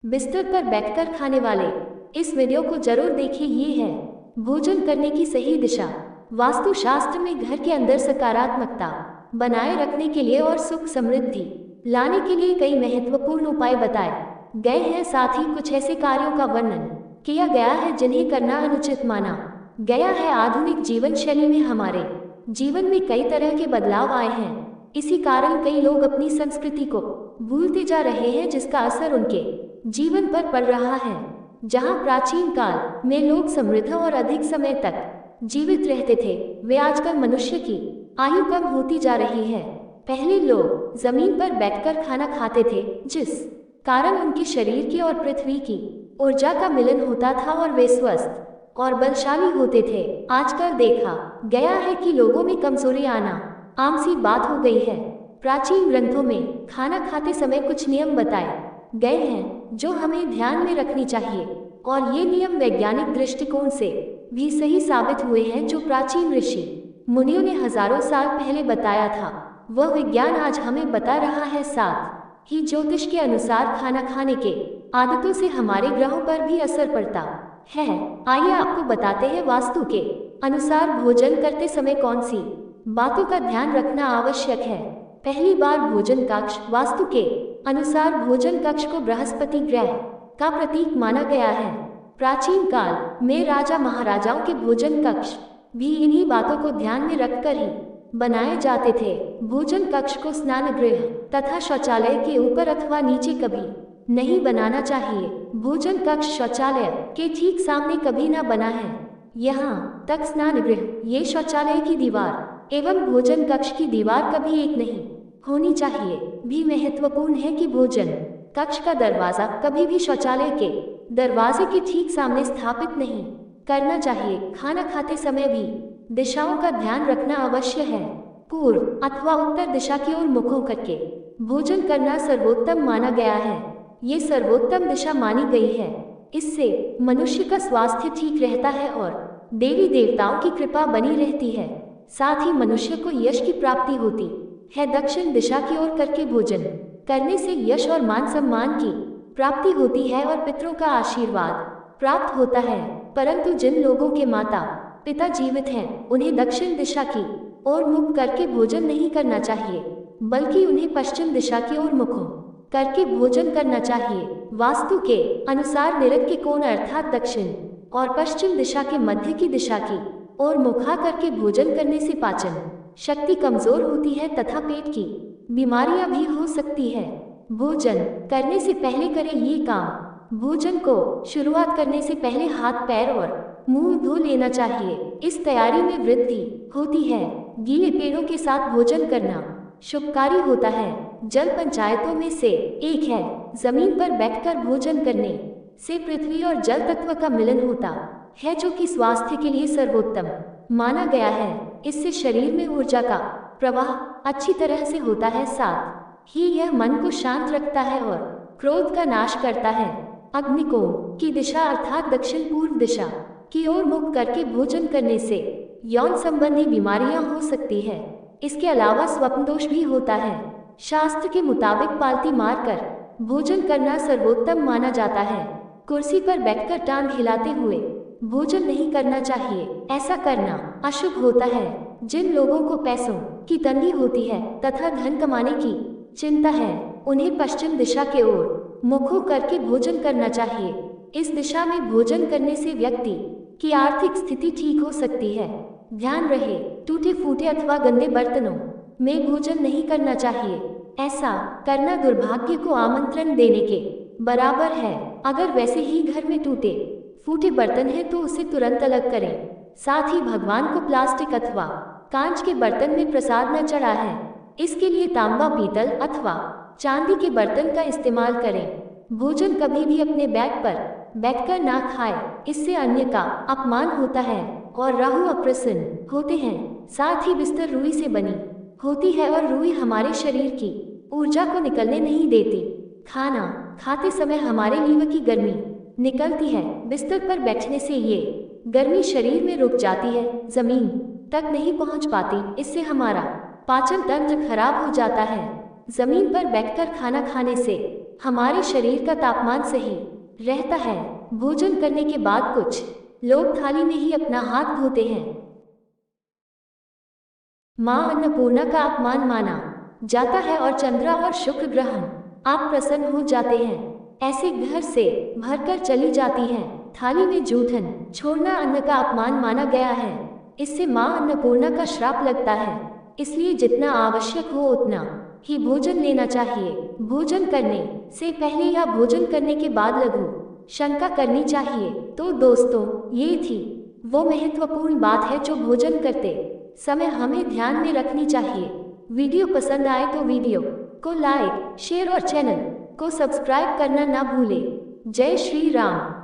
बिस्तर पर बैठकर खाने वाले इस वीडियो को जरूर देखिए। ये है भोजन करने की सही दिशा। वास्तुशास्त्र में घर के अंदर सकारात्मकता बनाए रखने के लिए और सुख समृद्धि लाने के लिए कई महत्वपूर्ण उपाय बताए गए हैं। साथ ही कुछ ऐसे कार्यों का वर्णन किया गया है जिन्हें करना अनुचित माना गया है। आधुनिक जीवन शैली में हमारे जीवन में कई तरह के बदलाव आए हैं। इसी कारण कई लोग अपनी संस्कृति को भूलते जा रहे हैं, जिसका असर उनके जीवन पर पड़ रहा है। जहां प्राचीन काल में लोग समृद्ध और अधिक समय तक जीवित रहते थे, वे आजकल मनुष्य की आयु कम होती जा रही है। पहले लोग जमीन पर बैठकर खाना खाते थे, जिस कारण उनके शरीर की और पृथ्वी की ऊर्जा का मिलन होता था और वे स्वस्थ और बलशाली होते थे। आजकल देखा गया है कि लोगों में कमजोरी आना आम सी बात हो गई है। प्राचीन ग्रंथों में खाना खाते समय कुछ नियम बताए गए हैं जो हमें ध्यान में रखनी चाहिए, और ये नियम वैज्ञानिक दृष्टिकोण से भी सही साबित हुए हैं। जो प्राचीन ऋषि मुनियों ने हजारों साल पहले बताया था, वह विज्ञान आज हमें बता रहा है। साथ ही ज्योतिष के अनुसार खाना खाने के आदतों से हमारे ग्रहों पर भी असर पड़ता है। आइए आपको बताते हैं वास्तु के अनुसार भोजन करते समय कौन सी बातों का ध्यान रखना आवश्यक है। पहली बार भोजन कक्ष। वास्तु के अनुसार भोजन कक्ष को बृहस्पति ग्रह का प्रतीक माना गया है। प्राचीन काल में राजा महाराजाओं के भोजन कक्ष भी इन्हीं बातों को ध्यान में रखकर ही बनाए जाते थे। भोजन कक्ष को स्नान गृह तथा शौचालय के ऊपर अथवा नीचे कभी नहीं बनाना चाहिए। भोजन कक्ष शौचालय के ठीक सामने कभी न बना है। यहाँ तक स्नान गृह, ये शौचालय की दीवार एवं भोजन कक्ष की दीवार कभी एक नहीं होनी चाहिए। भी महत्वपूर्ण है कि भोजन कक्ष का दरवाजा कभी भी शौचालय के दरवाजे के ठीक सामने स्थापित नहीं करना चाहिए। खाना खाते समय भी दिशाओं का ध्यान रखना अवश्य है। पूर्व अथवा उत्तर दिशा की ओर मुखों करके भोजन करना सर्वोत्तम माना गया है। ये सर्वोत्तम दिशा मानी गई है। इससे मनुष्य का स्वास्थ्य ठीक रहता है और देवी देवताओं की कृपा बनी रहती है। साथ ही मनुष्य को यश की प्राप्ति होती है। दक्षिण दिशा की ओर करके भोजन करने से यश और मान सम्मान की प्राप्ति होती है और पितरों का आशीर्वाद प्राप्त होता है। परंतु जिन लोगों के माता पिता जीवित हैं, उन्हें दक्षिण दिशा की ओर मुख करके भोजन नहीं करना चाहिए, बल्कि उन्हें पश्चिम दिशा की ओर मुख करके भोजन करना चाहिए। वास्तु के अनुसार निरत के कोण अर्थात दक्षिण और पश्चिम दिशा के मध्य की दिशा की और मुखा करके भोजन करने से पाचन शक्ति कमजोर होती है तथा पेट की बीमारियां भी हो सकती है। भोजन करने से पहले करें ये काम। भोजन को शुरुआत करने से पहले हाथ पैर और मुंह धो लेना चाहिए। इस तैयारी में वृद्धि होती है। गीले पेड़ों के साथ भोजन करना शुभकारी होता है। जल पंचायतों में से एक है। जमीन पर बैठकर भोजन करने से पृथ्वी और जल तत्व का मिलन होता है, जो कि स्वास्थ्य के लिए सर्वोत्तम माना गया है। इससे शरीर में ऊर्जा का प्रवाह अच्छी तरह से होता है। साथ ही यह मन को शांत रखता है और क्रोध का नाश करता है। अग्निकोण की दिशा अर्थात दक्षिण पूर्व दिशा की ओर मुख करके भोजन करने से यौन संबंधी बीमारियां हो सकती है। इसके अलावा स्वप्न दोष भी होता है। शास्त्र के मुताबिक पालती मारकर भोजन करना सर्वोत्तम माना जाता है। कुर्सी पर बैठकर टांग हिलाते हुए भोजन नहीं करना चाहिए। ऐसा करना अशुभ होता है। जिन लोगों को पैसों की तंगी होती है तथा धन कमाने की चिंता है, उन्हें पश्चिम दिशा के ओर मुख करके भोजन करना चाहिए। इस दिशा में भोजन करने से व्यक्ति की आर्थिक स्थिति ठीक हो सकती है। ध्यान रहे, टूटे फूटे अथवा गंदे बर्तनों में भोजन नहीं करना चाहिए। ऐसा करना दुर्भाग्य को आमंत्रण देने के बराबर है। अगर वैसे ही घर में टूटे फूटे बर्तन है तो उसे तुरंत अलग करें। साथ ही भगवान को प्लास्टिक अथवा कांच के बर्तन में प्रसाद न चढ़ाएं। इसके लिए तांबा, पीतल अथवा चांदी के बर्तन का इस्तेमाल करें। भोजन कभी भी अपने बैग पर बैठकर ना खाएं, इससे अन्य का अपमान होता है और राहु अप्रसन्न होते हैं। साथ ही बिस्तर रुई से बनी होती है और रुई हमारे शरीर की ऊर्जा को निकलने नहीं देती। खाना खाते समय हमारे लीवर की गर्मी निकलती है। बिस्तर पर बैठने से ये गर्मी शरीर में रुक जाती है, जमीन तक नहीं पहुंच पाती। इससे हमारा पाचन तंत्र खराब हो जाता है। जमीन पर बैठकर खाना खाने से हमारे शरीर का तापमान सही रहता है। भोजन करने के बाद कुछ लोग थाली में ही अपना हाथ धोते हैं। मां अन्नपूर्णा का अपमान माना जाता है और चंद्रा और शुक्र ग्रह आप प्रसन्न हो जाते हैं। ऐसे घर से भरकर चली जाती हैं। थाली में जूठन छोड़ना अन्न का अपमान माना गया है। इससे मां अन्नपूर्णा का श्राप लगता है। इसलिए जितना आवश्यक हो उतना ही भोजन लेना चाहिए। भोजन करने से पहले या भोजन करने के बाद लघु शंका करनी चाहिए। तो दोस्तों, ये थी वो महत्वपूर्ण बात है जो भोजन करते समय हमें ध्यान में रखनी चाहिए। वीडियो पसंद आए तो वीडियो को लाइक, शेयर और चैनल को सब्सक्राइब करना ना भूलें। जय श्री राम।